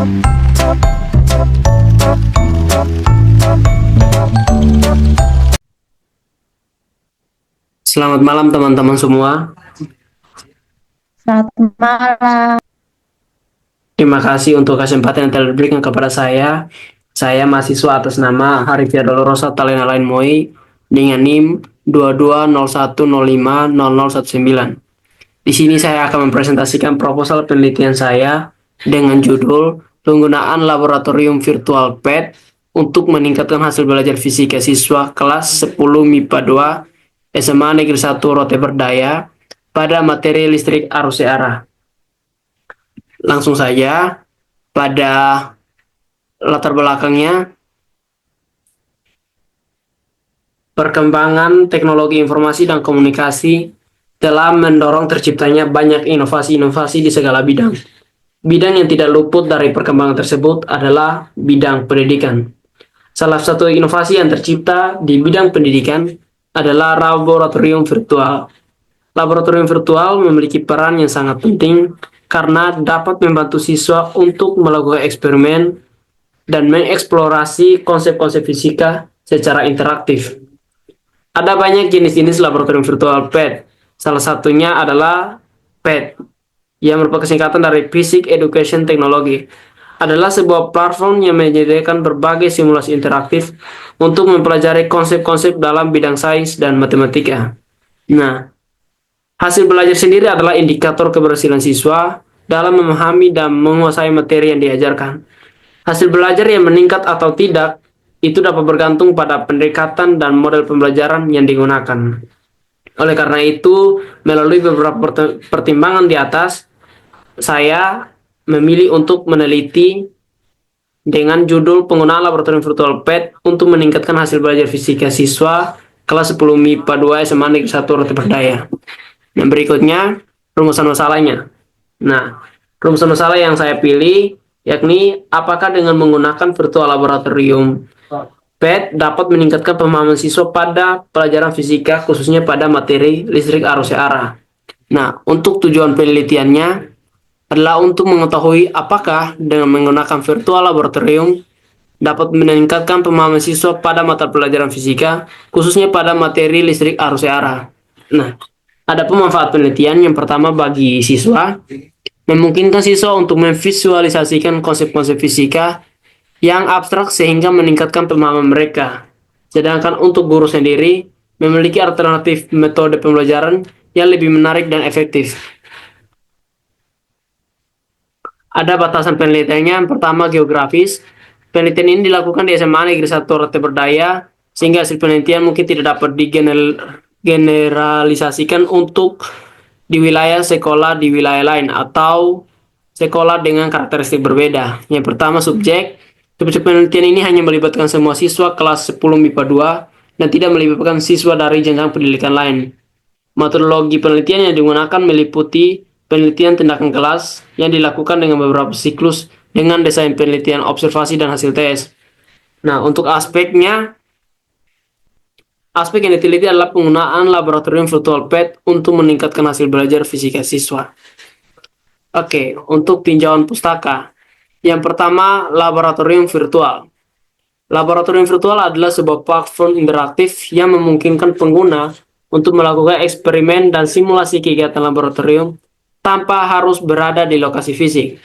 Selamat malam teman-teman semua. Selamat malam. Terima kasih untuk kesempatan yang telah diberikan kepada saya. Saya mahasiswa atas nama Harifia Dolorosa Talena Lain Moi dengan NIM 2201050019. Di sini saya akan mempresentasikan proposal penelitian saya dengan judul Penggunaan Laboratorium Virtual PET untuk meningkatkan hasil belajar fisika siswa kelas 10 MIPA 2 SMA Negeri 1 Rote Berdaya pada materi listrik arus searah. Langsung saja pada latar belakangnya, perkembangan teknologi informasi dan komunikasi telah mendorong terciptanya banyak inovasi-inovasi di segala bidang. Bidang yang tidak luput dari perkembangan tersebut adalah bidang pendidikan. Salah satu inovasi yang tercipta di bidang pendidikan adalah laboratorium virtual. Laboratorium virtual memiliki peran yang sangat penting karena dapat membantu siswa untuk melakukan eksperimen dan mengeksplorasi konsep-konsep fisika secara interaktif. Ada banyak jenis-jenis laboratorium virtual PET. Salah satunya adalah PET, yang merupakan singkatan dari Physics Education Technology. Adalah sebuah platform yang menyediakan berbagai simulasi interaktif untuk mempelajari konsep-konsep dalam bidang sains dan matematika. Nah, hasil belajar sendiri adalah indikator keberhasilan siswa dalam memahami dan menguasai materi yang diajarkan. Hasil belajar yang meningkat atau tidak itu dapat bergantung pada pendekatan dan model pembelajaran yang digunakan. Oleh karena itu, melalui beberapa pertimbangan di atas, saya memilih untuk meneliti dengan judul Penggunaan Laboratorium Virtual PET untuk meningkatkan hasil belajar fisika siswa kelas 10 MIPA 2 SMA Negeri 1 Rote Berdaya. Yang berikutnya, rumusan masalahnya. Nah, rumusan masalah yang saya pilih yakni apakah dengan menggunakan virtual laboratorium PET dapat meningkatkan pemahaman siswa pada pelajaran fisika khususnya pada materi listrik arus searah. Nah, untuk tujuan penelitiannya adalah untuk mengetahui apakah dengan menggunakan virtual laboratorium dapat meningkatkan pemahaman siswa pada mata pelajaran fisika khususnya pada materi listrik arus searah. Nah, ada pemanfaat penelitian. Yang pertama, bagi siswa, memungkinkan siswa untuk memvisualisasikan konsep-konsep fisika yang abstrak sehingga meningkatkan pemahaman mereka. Sedangkan untuk guru sendiri, memiliki alternatif metode pembelajaran yang lebih menarik dan efektif. Ada batasan penelitiannya. Yang pertama, geografis. Penelitian ini dilakukan di SMA Negeri 1 Rote Berdaya, sehingga hasil penelitian mungkin tidak dapat digeneralisasikan untuk di wilayah sekolah di wilayah lain atau sekolah dengan karakteristik berbeda. Yang pertama, subjek. Subjek penelitian ini hanya melibatkan semua siswa kelas 10 MIPA 2 dan tidak melibatkan siswa dari jenjang pendidikan lain. Metodologi penelitian yang digunakan meliputi penelitian tindakan kelas yang dilakukan dengan beberapa siklus dengan desain penelitian, observasi, dan hasil tes. Nah, untuk aspeknya, aspek yang diteliti adalah penggunaan laboratorium virtual PET untuk meningkatkan hasil belajar fisika siswa. Oke, untuk tinjauan pustaka. Yang pertama, laboratorium virtual. Laboratorium virtual adalah sebuah platform interaktif yang memungkinkan pengguna untuk melakukan eksperimen dan simulasi kegiatan laboratorium tanpa harus berada di lokasi fisik.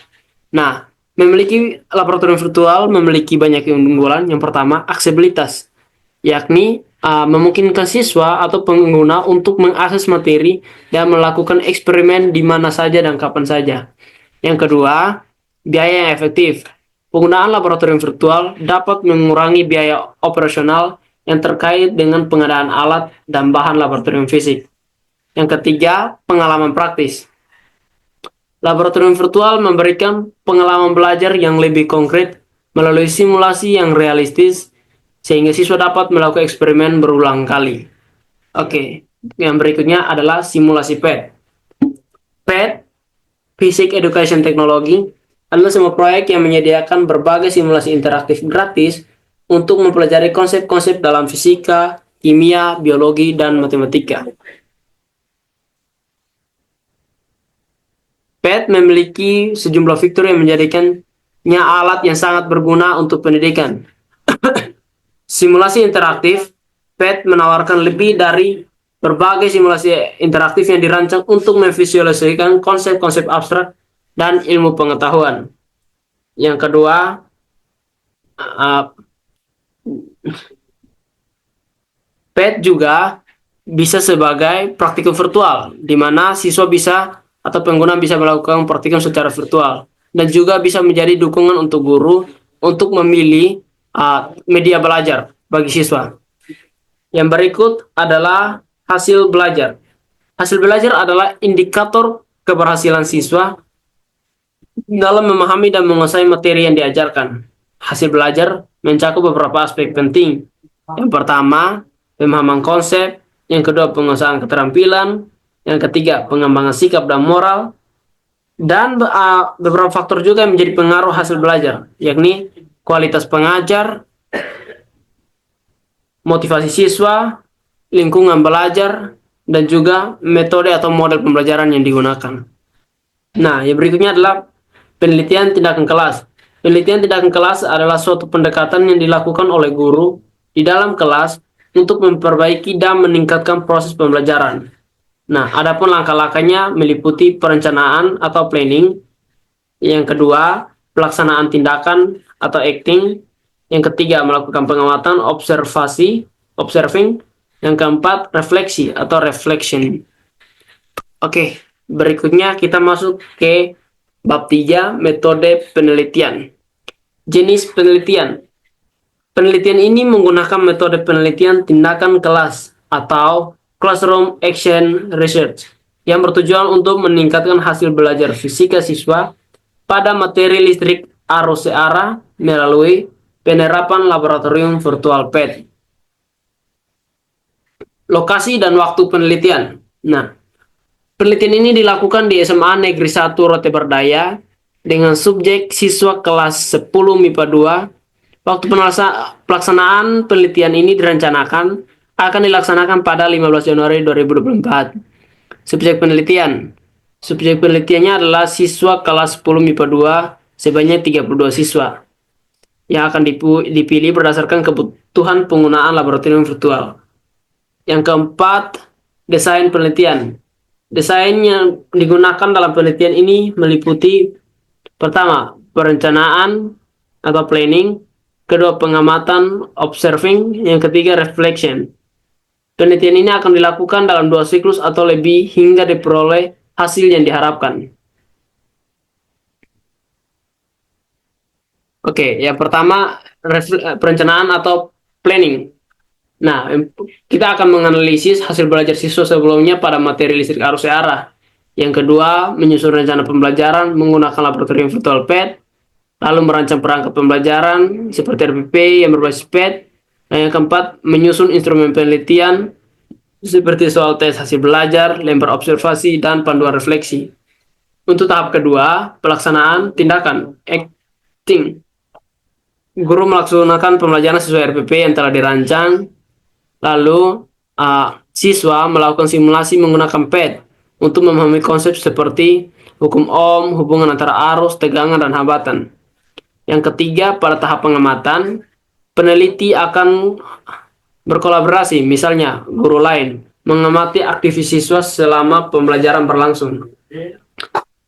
Nah, memiliki laboratorium virtual memiliki banyak keunggulan. Yang pertama, aksesibilitas, yakni memungkinkan siswa atau pengguna untuk mengakses materi dan melakukan eksperimen di mana saja dan kapan saja. Yang kedua, biaya yang efektif. Penggunaan laboratorium virtual dapat mengurangi biaya operasional yang terkait dengan pengadaan alat dan bahan laboratorium fisik. Yang ketiga, pengalaman praktis. Laboratorium virtual memberikan pengalaman belajar yang lebih konkret melalui simulasi yang realistis, sehingga siswa dapat melakukan eksperimen berulang kali. Oke, yang berikutnya adalah simulasi PET. PET, Physics Education Technology, adalah sebuah proyek yang menyediakan berbagai simulasi interaktif gratis untuk mempelajari konsep-konsep dalam fisika, kimia, biologi, dan matematika. PET memiliki sejumlah fitur yang menjadikan alat yang sangat berguna untuk pendidikan. Simulasi interaktif, PET menawarkan lebih dari berbagai simulasi interaktif yang dirancang untuk memvisualisasikan konsep-konsep abstrak dan ilmu pengetahuan. Yang kedua, PET juga bisa sebagai praktikum virtual, di mana siswa bisa atau pengguna bisa melakukan praktikum secara virtual, dan juga bisa menjadi dukungan untuk guru untuk memilih media belajar bagi siswa. Yang berikut adalah hasil belajar. Hasil belajar adalah indikator keberhasilan siswa dalam memahami dan menguasai materi yang diajarkan. Hasil belajar mencakup beberapa aspek penting. Yang pertama, pemahaman konsep. Yang kedua, penguasaan keterampilan. Yang ketiga, pengembangan sikap dan moral. Dan beberapa faktor juga yang menjadi pengaruh hasil belajar, yakni kualitas pengajar, motivasi siswa, lingkungan belajar, dan juga metode atau model pembelajaran yang digunakan. Nah, yang berikutnya adalah penelitian tindakan kelas. Penelitian tindakan kelas adalah suatu pendekatan yang dilakukan oleh guru di dalam kelas untuk memperbaiki dan meningkatkan proses pembelajaran. Nah, adapun langkah-langkahnya meliputi perencanaan atau planning. Yang kedua, pelaksanaan tindakan atau acting. Yang ketiga, melakukan pengamatan, observing. Yang keempat, refleksi atau reflection. Oke, berikutnya kita masuk ke bab 3, metode penelitian. Jenis penelitian. Penelitian ini menggunakan metode penelitian tindakan kelas atau classroom action research yang bertujuan untuk meningkatkan hasil belajar fisika siswa pada materi listrik arus searah melalui penerapan laboratorium virtual PET. Lokasi dan waktu penelitian. Nah, penelitian ini dilakukan di SMA Negeri 1 Rote Berdaya dengan subjek siswa kelas 10 MIPA 2. Waktu pelaksanaan penelitian ini direncanakan akan dilaksanakan pada 15 Januari 2024. Subjek penelitian. Subjek penelitiannya adalah siswa kelas 10 MIPA 2 sebanyak 32 siswa yang akan dipilih berdasarkan kebutuhan penggunaan laboratorium virtual. Yang keempat, desain penelitian. Desain yang digunakan dalam penelitian ini meliputi pertama, perencanaan atau planning, kedua, pengamatan, observing, yang ketiga, reflection. Penelitian ini akan dilakukan dalam 2 siklus atau lebih hingga diperoleh hasil yang diharapkan. Oke, yang pertama, perencanaan atau planning. Nah, kita akan menganalisis hasil belajar siswa sebelumnya pada materi listrik arus searah. Yang kedua, menyusun rencana pembelajaran menggunakan laboratorium virtual PET, lalu merancang perangkat pembelajaran seperti RPP yang berbasis PET. Dan yang keempat, menyusun instrumen penelitian seperti soal tes hasil belajar, lembar observasi, dan panduan refleksi. Untuk tahap kedua, pelaksanaan tindakan, acting. Guru melaksanakan pembelajaran sesuai RPP yang telah dirancang. Lalu, siswa melakukan simulasi menggunakan PET untuk memahami konsep seperti hukum Ohm, hubungan antara arus, tegangan, dan hambatan. Yang ketiga, pada tahap pengamatan, peneliti akan berkolaborasi, misalnya guru lain, mengamati aktivitas siswa selama pembelajaran berlangsung.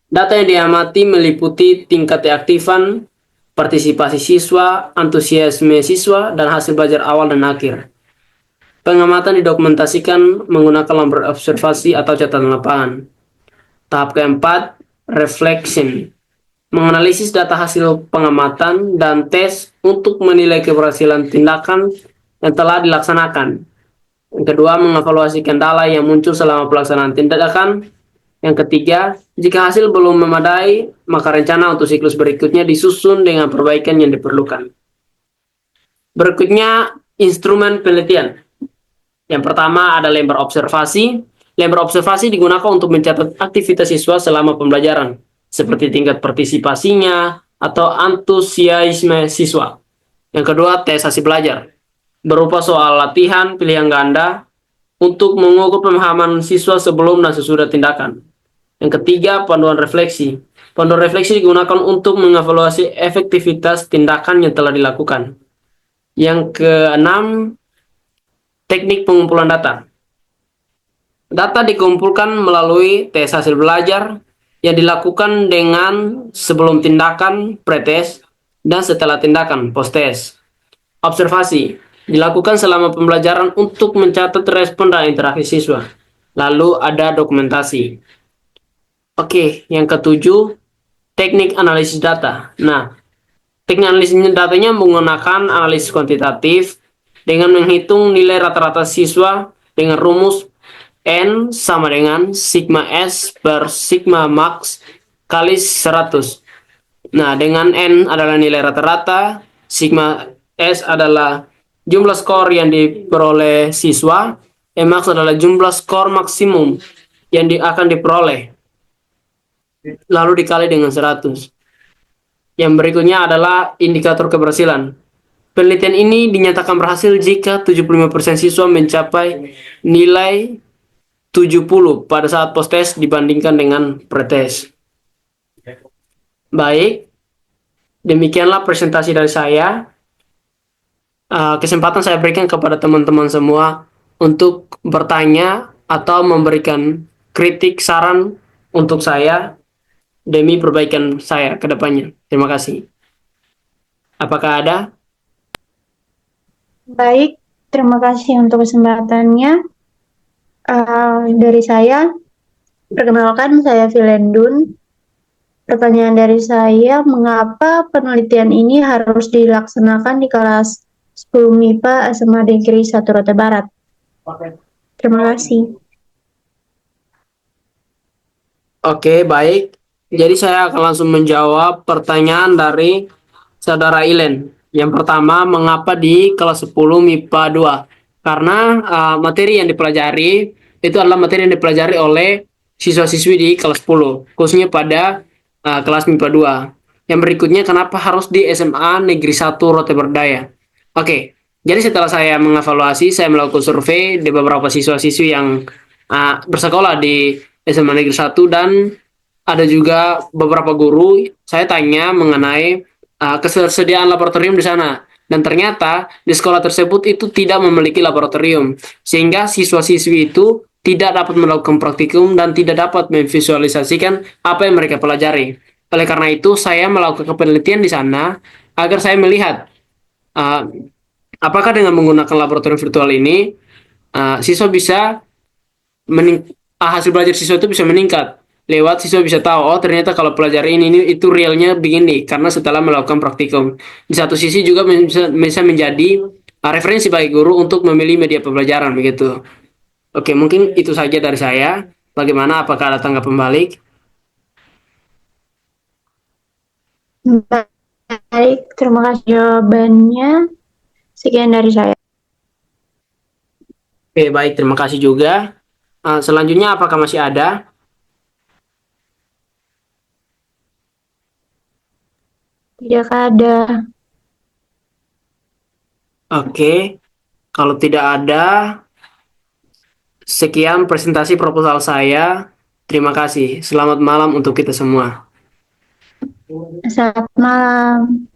Data yang diamati meliputi tingkat keaktifan, partisipasi siswa, antusiasme siswa, dan hasil belajar awal dan akhir. Pengamatan didokumentasikan menggunakan lembar observasi atau catatan lapangan. Tahap keempat, reflection. Menganalisis data hasil pengamatan dan tes untuk menilai keberhasilan tindakan yang telah dilaksanakan. Yang kedua, mengevaluasi kendala yang muncul selama pelaksanaan tindakan. Yang ketiga, jika hasil belum memadai, maka rencana untuk siklus berikutnya disusun dengan perbaikan yang diperlukan. Berikutnya, instrumen penelitian. Yang pertama ada lembar observasi. Lembar observasi digunakan untuk mencatat aktivitas siswa selama pembelajaran, seperti tingkat partisipasinya atau antusiasme siswa. Yang kedua, tes hasil belajar, berupa soal latihan pilihan ganda untuk mengukur pemahaman siswa sebelum dan sesudah tindakan. Yang ketiga, panduan refleksi. Pondok refleksi digunakan untuk mengevaluasi efektivitas tindakan yang telah dilakukan. Yang keenam, teknik pengumpulan data. Data dikumpulkan melalui tes hasil belajar yang dilakukan dengan sebelum tindakan pretest dan setelah tindakan post-test. Observasi dilakukan selama pembelajaran untuk mencatat respon dan interaksi siswa. Lalu ada dokumentasi. Oke, yang ketujuh, teknik analisis data. Nah, teknik analisis datanya menggunakan analisis kuantitatif dengan menghitung nilai rata-rata siswa dengan rumus N sama dengan sigma S per sigma max kali 100. Nah, dengan N adalah nilai rata-rata, sigma S adalah jumlah skor yang diperoleh siswa, max adalah jumlah skor maksimum yang akan diperoleh, lalu dikali dengan 100. Yang berikutnya adalah indikator keberhasilan. Penelitian ini dinyatakan berhasil jika 75% siswa mencapai nilai 70 pada saat post-test dibandingkan dengan pre-test. Baik, demikianlah presentasi dari saya. Kesempatan saya berikan kepada teman-teman semua untuk bertanya atau memberikan kritik, saran untuk saya demi perbaikan saya ke depannya. Terima kasih. Apakah ada? Baik, terima kasih untuk kesempatannya. Dari saya, perkenalkan saya Vilendun. Pertanyaan dari saya, mengapa penelitian ini harus dilaksanakan di kelas 10 MIPA SMA Negeri 1 Rote Barat? Terima kasih. Oke, baik. Jadi saya akan langsung menjawab pertanyaan dari Saudara Ilen. Yang pertama, mengapa di kelas 10 MIPA 2? Karena materi yang dipelajari itu adalah materi yang dipelajari oleh siswa-siswi di kelas 10, khususnya pada kelas MIPA 2. Yang berikutnya, kenapa harus di SMA Negeri 1 Rote Berdaya? Oke, jadi setelah saya mengevaluasi, saya melakukan survei di beberapa siswa-siswi yang bersekolah di SMA Negeri 1 dan ada juga beberapa guru. Saya tanya mengenai ketersediaan laboratorium di sana. Dan ternyata di sekolah tersebut itu tidak memiliki laboratorium. Sehingga siswa-siswi itu tidak dapat melakukan praktikum dan tidak dapat memvisualisasikan apa yang mereka pelajari. Oleh karena itu, saya melakukan penelitian di sana agar saya melihat apakah dengan menggunakan laboratorium virtual ini, siswa bisa hasil belajar siswa itu bisa meningkat. Lewat siswa bisa tahu, oh ternyata kalau pelajaran ini itu realnya begini, karena setelah melakukan praktikum. Di satu sisi juga bisa menjadi referensi bagi guru untuk memilih media pembelajaran begitu. Oke, mungkin itu saja dari saya. Bagaimana? Apakah ada tanggapan balik? Baik, terima kasih jawabannya. Sekian dari saya. Oke, baik. Terima kasih juga. Selanjutnya, apakah masih ada? Tidak ada. Oke, kalau tidak ada, sekian presentasi proposal saya. Terima kasih. Selamat malam untuk kita semua. Selamat malam.